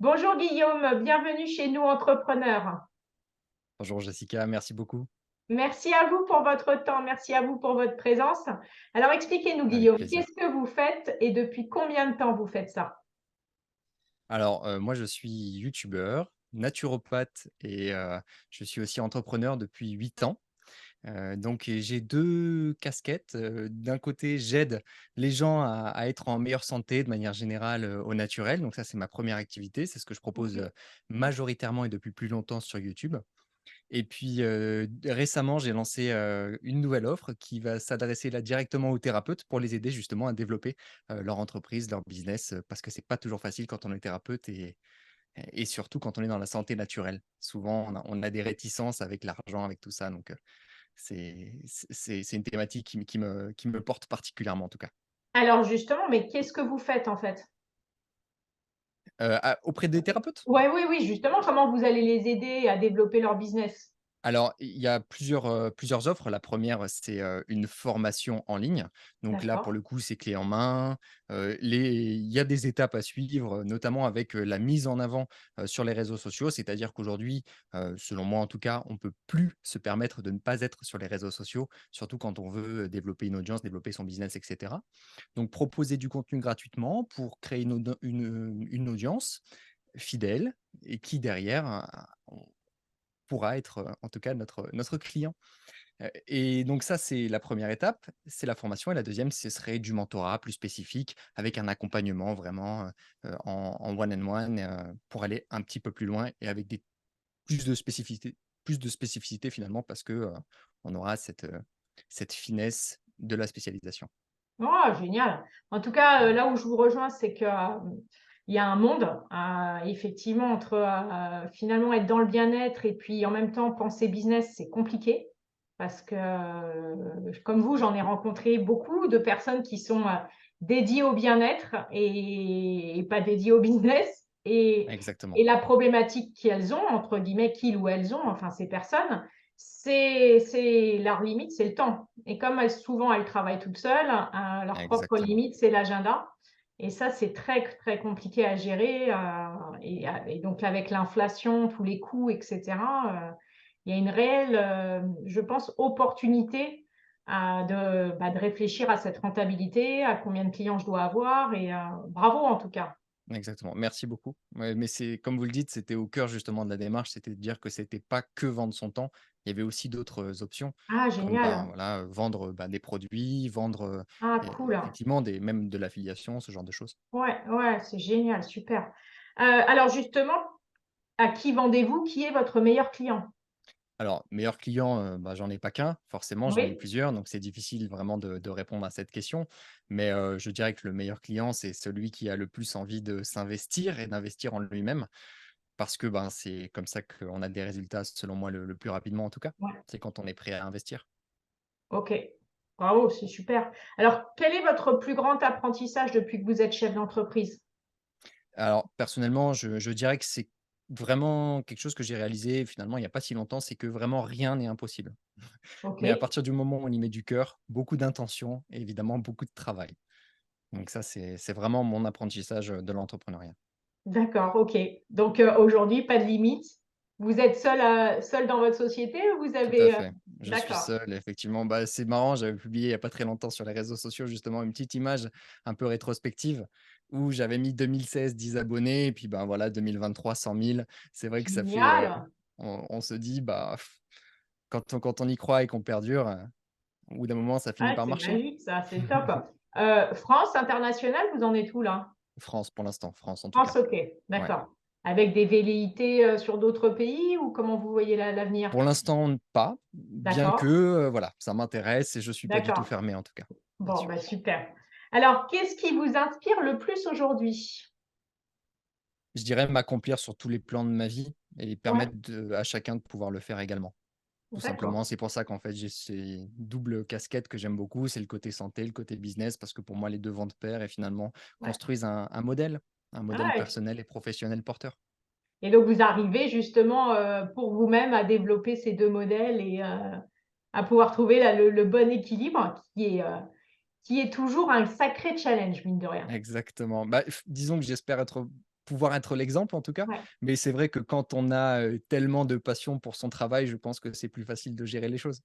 Bonjour Guillaume, bienvenue chez nous entrepreneurs. Bonjour Jessica, merci beaucoup. Merci à vous pour votre temps, merci à vous pour votre présence. Alors expliquez-nous Avec Guillaume, plaisir. qu'est-ce que vous faites et depuis combien de temps vous faites ça? Alors, moi, je suis youtubeur, naturopathe et je suis aussi entrepreneur depuis 8 ans. J'ai 2 casquettes. D'un côté, j'aide les gens à être en meilleure santé de manière générale, au naturel. Donc ça, c'est ma première activité. C'est ce que je propose, OK. majoritairement et depuis plus longtemps sur YouTube. Et puis, récemment, j'ai lancé, une nouvelle offre qui va s'adresser là directement aux thérapeutes pour les aider justement à développer, leur entreprise, leur business, parce que c'est pas toujours facile quand on est thérapeute et surtout quand on est dans la santé naturelle. Souvent, on a des réticences avec l'argent, avec tout ça, donc c'est une thématique qui me porte particulièrement en tout cas. Alors justement, mais qu'est-ce que vous faites en fait? Auprès des thérapeutes? Ouais, oui, oui, justement, comment vous allez les aider à développer leur business? Alors, il y a plusieurs offres. La première, c'est, une formation en ligne. Donc là, pour D'accord. le coup, c'est clé en main. Il y a des étapes à suivre, notamment avec, la mise en avant, sur les réseaux sociaux. C'est-à-dire qu'aujourd'hui, selon moi en tout cas, on peut plus se permettre de ne pas être sur les réseaux sociaux, surtout quand on veut, développer une audience, développer son business et cetera. Donc proposer du contenu gratuitement pour créer une audience fidèle et qui derrière, pourra être, en tout cas notre client. Et donc ça, c'est la première étape, c'est la formation et la deuxième, ce serait du mentorat plus spécifique avec un accompagnement vraiment, en one on one, pour aller un petit peu plus loin et avec des plus de spécificité finalement parce que, on aura cette finesse de la spécialisation. Oh, génial. En tout cas, là où je vous rejoins, c'est que, il y a un monde, effectivement entre, finalement être dans le bien-être et puis en même temps penser business, c'est compliqué. Parce que, comme vous, j'en ai rencontré beaucoup de personnes qui sont, dédiées au bien-être et pas dédiées au business et Exactement, la problématique qu'elles ont, entre guillemets, «qu'ils» ou «elles» ont, enfin ces personnes, c'est leur limite, c'est le temps. Et comme elles souvent, elles travaillent toutes seules, leur propre exactement, limite, c'est l'agenda et ça, c'est très, très compliqué à gérer, et donc avec l'inflation, tous les coûts et cetera, il y a une réelle, je pense, opportunité, de réfléchir à cette rentabilité, à combien de clients je dois avoir et bravo en tout cas. exactement. Merci beaucoup. Ouais, mais c'est comme vous le dites, c'était au cœur justement de la démarche, c'était de dire que c'était pas que vendre son temps, il y avait aussi d'autres, options Ah comme, ben, génial! voilà, vendre, des produits, vendre, Ah cool! effectivement même de l'affiliation, ce genre de choses. Ouais, ouais, c'est génial, super. Alors justement, à qui vendez-vous? Qui est votre meilleur client? Alors, meilleur client, j'en ai pas qu'un, forcément, j'en ai Oui? plusieurs, donc c'est difficile vraiment de répondre à cette question. Mais, je dirais que le meilleur client, c'est celui qui a le plus envie de s'investir et d'investir en lui-même parce que, ben, c'est comme ça qu'on a des résultats selon moi le plus rapidement en tout cas. Ouais, C'est quand on est prêt à investir. OK. Bravo, c'est super. Alors, quel est votre plus grand apprentissage depuis que vous êtes chef d'entreprise? Alors personnellement, je dirais que c'est vraiment quelque chose que j'ai réalisé finalement il n'y a pas si longtemps, c'est que vraiment rien n'est impossible. Mais à OK, partir du moment où on y met du cœur, beaucoup d'intention et évidemment beaucoup de travail. Donc ça, c'est vraiment mon apprentissage, de l'entrepreneuriat. d'accord, OK. Donc, aujourd'hui, pas de limite. Vous êtes seul, seul dans votre société ou vous Tout à avez, fait. Je suis d'accord, seul effectivement. Bah, c'est marrant, j'avais publié il y a pas très longtemps sur les réseaux sociaux justement une petite image un peu rétrospective où j'avais mis 2016 10 abonnés et puis, ben, voilà 2023 100 000. C'est vrai que ça fait, génial! on se dit, bah, quand on y croit et qu'on perdure, au bout d'un moment ça finit Ah, par c'est marcher. magique ça, c'est top. France, international, vous en êtes où là? France pour l'instant, France en tout cas. France, OK, Ouais. d'accord. Avec des velléités, sur d'autres pays ou comment vous voyez l'avenir? Pour l'instant pas, bien que, D'accord, voilà, ça m'intéresse et je suis pas du tout d'accord. fermé en tout cas, Bon, là-dessus. bah, super. Alors, qu'est-ce qui vous inspire le plus aujourd'hui? Je dirais m'accomplir sur tous les plans de ma vie et Ouais, permettre à chacun de pouvoir le faire également. Tout d'accord. simplement, c'est pour ça qu'en fait, j'ai ces doubles casquettes que j'aime beaucoup, c'est le côté santé, le côté business, parce que pour moi, les 2 vont de pair et finalement Ouais. construisent un modèle Ah personnel et professionnel porteur. et donc vous arrivez justement, pour vous-même à développer ces 2 modèles et à pouvoir trouver là le bon équilibre qui est toujours un sacré challenge, mine de rien. Exactement. Bah, disons que j'espère être pouvoir être l'exemple en tout cas. Ouais. Mais c'est vrai que quand on a, tellement de passion pour son travail, je pense que c'est plus facile de gérer les choses.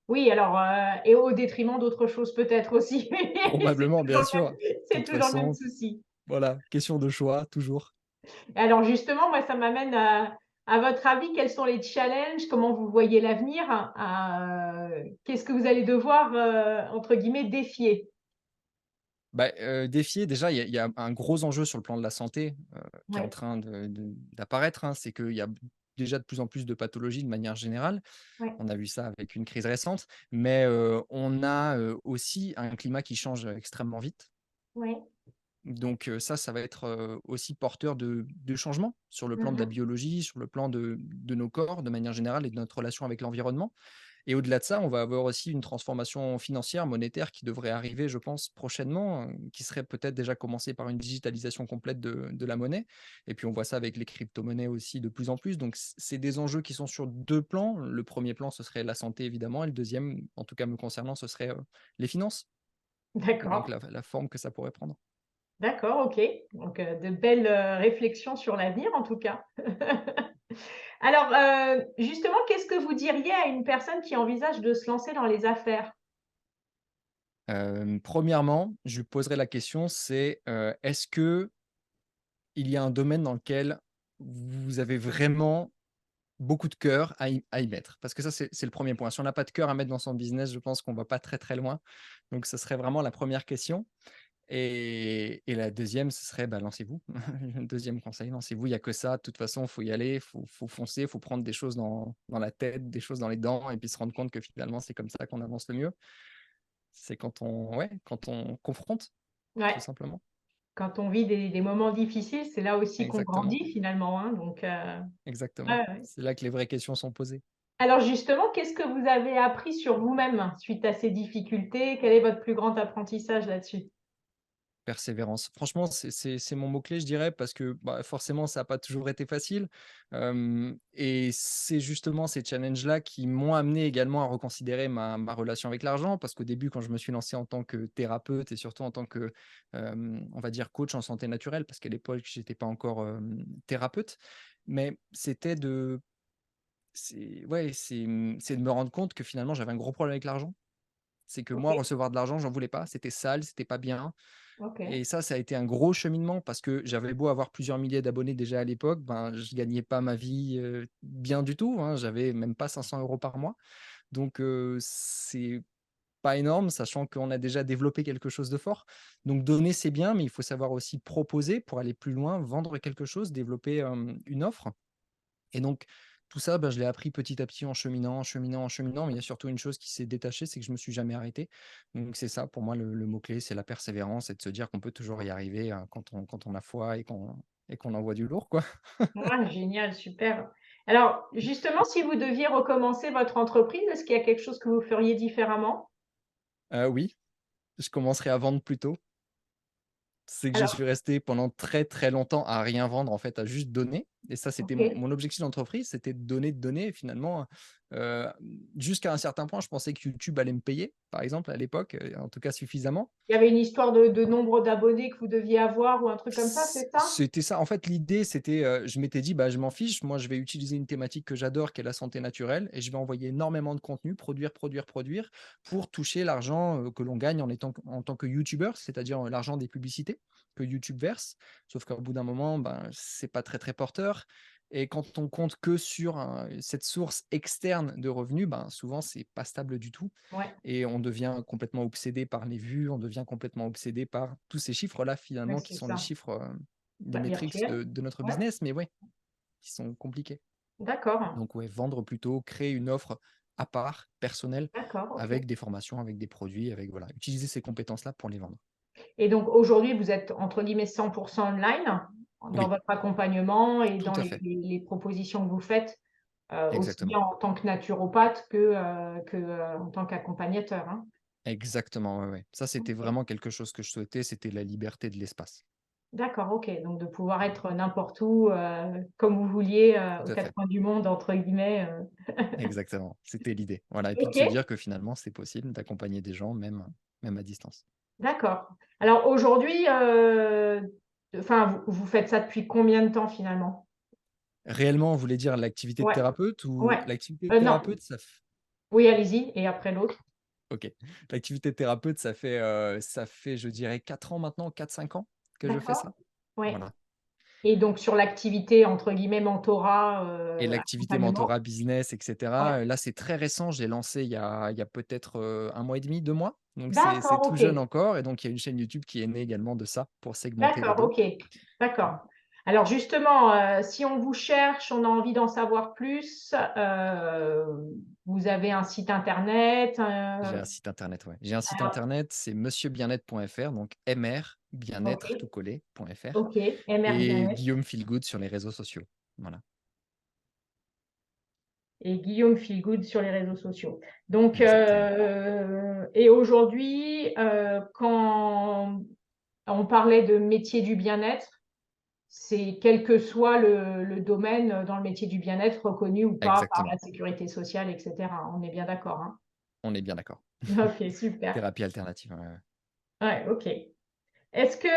Oui, alors, et au détriment d'autres choses peut-être aussi. C'est Probablement, bien toujours le sûr. même De c'est toute toujours le même façon, souci. voilà, question de choix toujours. Et alors justement, moi, ça m'amène à votre avis, quels sont les challenges? Comment vous voyez l'avenir? Qu'est-ce que vous allez devoir, entre guillemets «défier»? Bah, défier déjà, il y a un gros enjeu sur le plan de la santé, qui est en Ouais, train d'apparaître, hein. C'est qu'il y a déjà de plus en plus de pathologies de manière générale. ouais, On a vu ça avec une crise récente, mais on a, aussi un climat qui change extrêmement vite. ouais. Donc ça va être, aussi porteur de changements sur le plan de la Mmh. biologie, sur le plan de nos corps de manière générale et de notre relation avec l'environnement. Et au-delà de ça, on va avoir aussi une transformation financière, monétaire qui devrait arriver, je pense, prochainement, qui serait peut-être déjà commencée par une digitalisation complète de la monnaie. Et puis on voit ça avec les crypto-monnaies aussi de plus en plus. Donc c'est des enjeux qui sont sur 2 plans. Le premier plan, ce serait la santé évidemment et le deuxième, en tout cas me concernant, ce serait, les finances et donc D'accord, la forme que ça pourrait prendre. d'accord, OK. Donc, de belles, réflexions sur l'avenir en tout cas. Alors, justement, qu'est-ce que vous diriez à une personne qui envisage de se lancer dans les affaires? Premièrement, je lui poserai la question, c'est, est-ce qu'il y a un domaine dans lequel vous avez vraiment beaucoup de cœur à y mettre? Parce que ça, c'est le premier point. Si on n'a pas de cœur à mettre dans son business, je pense qu'on va pas très, très loin. Donc ce serait vraiment la première question et la deuxième, ce serait, bah, lancez-vous. Le 2e conseil, lancez-vous, il y a que ça. De toute façon, il faut y aller, faut foncer, il faut prendre des choses dans la tête, des choses dans les dents et puis se rendre compte que finalement, c'est comme ça qu'on avance le mieux. C'est quand on confronte, tout Ouais, simplement. quand on vit des moments difficiles, c'est là aussi qu'on Exactement, grandit finalement, hein, donc, exactement. ouais, ouais. C'est là que les vraies questions sont posées. Alors justement, qu'est-ce que vous avez appris sur vous-même suite à ces difficultés? Quel est votre plus grand apprentissage là-dessus? Persévérance. Franchement, c'est mon mot-clé, je dirais, parce que, bah, forcément, ça a pas toujours été facile, et c'est justement ces challenges-là qui m'ont amené également à reconsidérer ma relation avec l'argent. Parce qu'au début, quand je me suis lancé en tant que thérapeute et surtout en tant que, on va dire coach en santé naturelle, parce qu'à l'époque, j'étais pas encore, thérapeute, mais c'était de c'est de me rendre compte que finalement, j'avais un gros problème avec l'argent. C'est que moi, OK, recevoir de l'argent, j'en voulais pas, c'était sale, c'était pas bien. OK. Et ça a été un gros cheminement parce que j'avais beau avoir plusieurs milliers d'abonnés déjà à l'époque, ben, je gagnais pas ma vie, bien du tout, hein. J'avais même pas 500 € par mois. Donc, c'est pas énorme, sachant qu'on a déjà développé quelque chose de fort. Donc donner, c'est bien, mais il faut savoir aussi proposer pour aller plus loin, vendre quelque chose, développer, une offre. Et donc tout ça, bah, je l'ai appris petit à petit en cheminant, en cheminant, en cheminant, mais il y a surtout une chose qui s'est détachée, c'est que je me suis jamais arrêté. Donc c'est ça pour moi le mot-clé, c'est la persévérance et de se dire qu'on peut toujours y arriver, quand on a foi et qu'on envoie du lourd, quoi. Ah génial, super. Alors justement, si vous deviez recommencer votre entreprise, est-ce qu'il y a quelque chose que vous feriez différemment? Oui, je commencerai à vendre plus tôt. C'est que je Alors suis resté pendant très, très longtemps à rien vendre, en fait, à juste donner et ça, c'était OK. mon objectif d'entreprise, c'était de donner et finalement, heu, jusqu'à un certain point, je pensais que YouTube allait me payer, par exemple, à l'époque, en tout cas suffisamment. Il y avait une histoire de nombre d'abonnés que vous deviez avoir ou un truc comme ça, c'est ça? C'était ça. En fait, l'idée, c'était, je m'étais dit: «Bah, je m'en fiche, moi, je vais utiliser une thématique que j'adore, qui est la santé naturelle et je vais envoyer énormément de contenu, produire, produire, produire, pour toucher l'argent, que l'on gagne en tant que youtubeur, c'est-à-dire, l'argent des publicités que YouTube verse». Sauf qu'au bout d'un moment, ben, c'est pas très, très porteur et quand on compte que sur cette source externe de revenus, ben, souvent, c'est pas stable du tout Ouais, et on devient complètement obsédé par les vues, on devient complètement obsédé par tous ces chiffres-là, ouais, finalement, qui c'est sont les ça. chiffres, les Bah, métriques virtuel? de notre Ouais, business, mais ouais, qui sont compliqués. d'accord, Donc ouais, vendre plutôt, créer une offre à part, personnelle, d'accord, OK. avec des formations, avec des produits, avec voilà, utiliser ces compétences-là pour les vendre. Et donc aujourd'hui, vous êtes entre guillemets 100 online dans Oui, votre accompagnement et tout dans à les fait, les propositions que vous faites, aussi bien exactement. en tant que naturopathe que, en tant qu'accompagnateur, hein? Exactement, ouais, ouais. Ça, c'était OK. vraiment quelque chose que je souhaitais, c'était la liberté de l'espace. D'accord, OK, donc de pouvoir être n'importe où, comme vous vouliez, Tout aux à 4 fait, coins du monde entre guillemets, exactement, c'était l'idée. Voilà et puis de se OK, dire que finalement, c'est possible d'accompagner des gens même à distance. d'accord. Alors aujourd'hui, Enfin, vous faites ça depuis combien de temps finalement? Réellement, vous voulez dire l'activité de Ouais, thérapeute ou ouais. l'activité de Non, thérapeute, ça f oui, allez-y, et après l'autre. OK. L'activité de thérapeute, ça fait, je dirais 4 ans maintenant, 4 5 ans que je fais D'accord. ça. Ouais. Voilà. Et donc sur l'activité entre guillemets «mentorat», Et l'activité accompagnement? mentorat business et Ouais. cetera, là, c'est très récent. Je l'ai lancé il y a peut-être, 1 mois et demi, 2 mois. Donc c'est D'accord, tout jeune OK. encore et donc il y a une chaîne YouTube qui est née également de ça, pour segmenter les D'accord, 2. OK. D'accord. Alors justement, si on vous cherche, on a envie d'en savoir plus, vous avez un site internet, J'ai un site internet, ouais. J'ai un site alors internet, c'est monsieurbienêtre.fr, donc MR, bien-être tout OK, collé, .fr OK, MR et Bien-être Guillaume Feelgood sur les réseaux sociaux. Voilà, et Guillaume Feelgood sur les réseaux sociaux. Donc exactement. et aujourd'hui, quand on parlait de métier du bien-être, c'est quel que soit le domaine, dans le métier du bien-être, reconnu ou pas par Exactement. la sécurité sociale et cetera. On est bien d'accord, hein? On est bien d'accord. OK, super. Thérapie alternative, ouais, ouais. Ouais, OK. Est-ce que,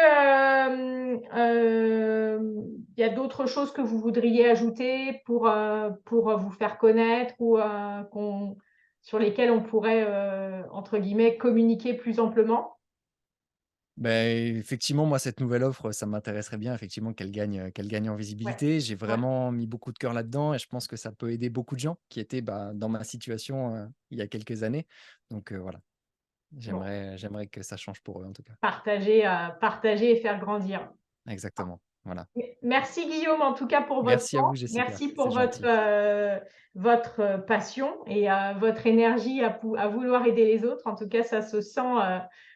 il y a d'autres choses que vous voudriez ajouter pour vous faire connaître ou, sur lesquelles on pourrait, entre guillemets «communiquer plus amplement»? Beh, effectivement, moi, cette nouvelle offre, ça m'intéresserait bien effectivement qu'elle gagne en Ouais, visibilité. J'ai ouais, vraiment mis beaucoup de cœur là-dedans et je pense que ça peut aider beaucoup de gens qui étaient, bah, dans ma situation, il y a quelques années. Donc, voilà, bon, j'aimerais que ça change pour eux, en tout cas. partager et faire grandir. Exactement, voilà. Merci Guillaume, en tout cas pour votre Merci à vous, temps. Jessica, Merci c'est pour gentil. votre passion et votre énergie à vouloir aider les autres. En tout cas, ça se sent,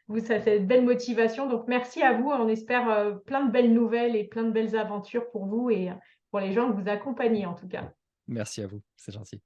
vous ça fait une belle motivation. Donc merci à vous. On espère, plein de belles nouvelles et plein de belles aventures pour vous et pour les gens que vous accompagnez en tout cas. Merci à vous, c'est gentil.